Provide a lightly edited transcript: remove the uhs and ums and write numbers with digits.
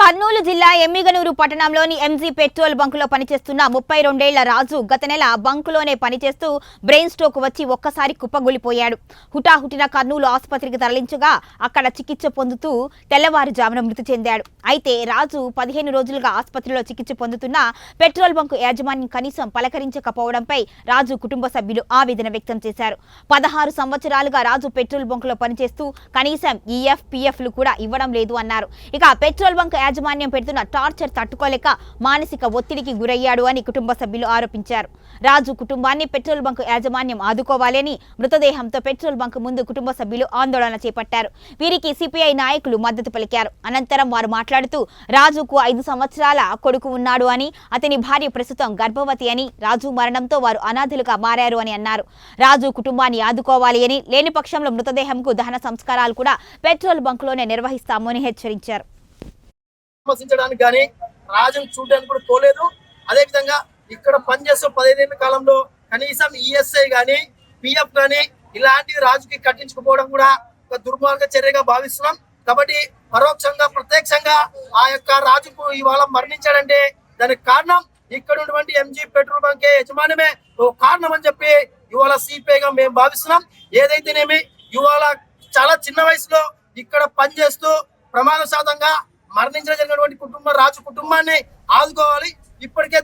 కర్నూలు జిల్లా ఎమ్మిగనూరు పట్టణంలోని MG petrol బంకులో పనిచేస్తున్న 32 ఏళ్ల రాజు గత నెల బంకులోనే పనిచేస్తూ బ్రెయిన్ స్ట్రోక్ వచ్చి ఒక్కసారి కుప్పగొలిపోయాడు. హుటాహుటిన కర్నూలు ఆసుపత్రికి తరలించగా అక్కడ చికిత్స పొందుతూ తెల్లవారుజామున మృతి చెందాడు. అయితే రాజు 15 రోజులుగా ఆసుపత్రిలో చికిత్స పొందుతున్న పెట్రోల్ బంకు యాజమాన్యం కనీసం పలకరించకపోవడంపై రాజు కుటుంబ సభ్యులు ఆవేదన వ్యక్తం చేశారు. 16 సంవత్సరాలుగా రాజు పెట్రోల్ బంకులో పనిచేస్తూ కనీసం ఈఎఫ్, పిఎఫ్లు కూడా ఇవ్వడం లేదు అన్నారు. ఇక పెట్రోల్ బంక్ యాజమాన్యం పెడుతున్న టార్చర్ తట్టుకోలేక మానసిక ఒత్తిడికి గురయ్యాడు అని కుటుంబ సభ్యులు ఆరోపించారు. రాజు కుటుంబాన్ని పెట్రోల్ బంక్ యాజమాన్యం ఆదుకోవాలని మృతదేహంతో పెట్రోల్ బంక్ ముందు కుటుంబ సభ్యులు ఆందోళన చేపట్టారు. వీరికి సిపిఐ నాయకులు మద్దతు పలికారు. అనంతరం వారు మాట్లాడుతూ రాజుకు 5 సంవత్సరాల కొడుకు ఉన్నాడు అని, అతని భార్య ప్రస్తుతం గర్భవతి అని, రాజు మరణంతో వారు అనాథులుగా మారారు అని అన్నారు. రాజు కుటుంబాన్ని ఆదుకోవాలి అని, లేని పక్షంలో మృతదేహంకు దహన సంస్కారాలు కూడా పెట్రోల్ బంకులోనే నిర్వహిస్తామని హెచ్చరించారు. విమర్శించడానికి కానీ రాజును చూడడానికి కూడా పోలేదు. అదేవిధంగా ఇక్కడ పనిచేసే 15 ఏళ్ల కాలంలో కనీసం ఈఎస్ఐ కానీ పిఎఫ్ కానీ ఇలాంటివి రాజుకి కట్టించుకోవడం కూడా ఒక దుర్మార్గ చర్యగా భావిస్తున్నాం. కాబట్టి పరోక్షంగా ప్రత్యక్షంగా ఆ యొక్క రాజుకు ఇవాళ మరణించాడంటే దానికి కారణం ఇక్కడ ఉన్నటువంటి ఎంజీ పెట్రోల్ బంక్ యజమానమే కారణం అని చెప్పి ఇవాళ సిపిఐగా మేము భావిస్తున్నాం. ఏదైతేనేమి ఇవాళ చాలా చిన్న వయసులో ఇక్కడ పనిచేస్తూ ప్రమాదశాతంగా మరణించడం జరిగినటువంటి రాజు కుటుంబాన్ని ఆదుకోవాలి. ఇప్పటికే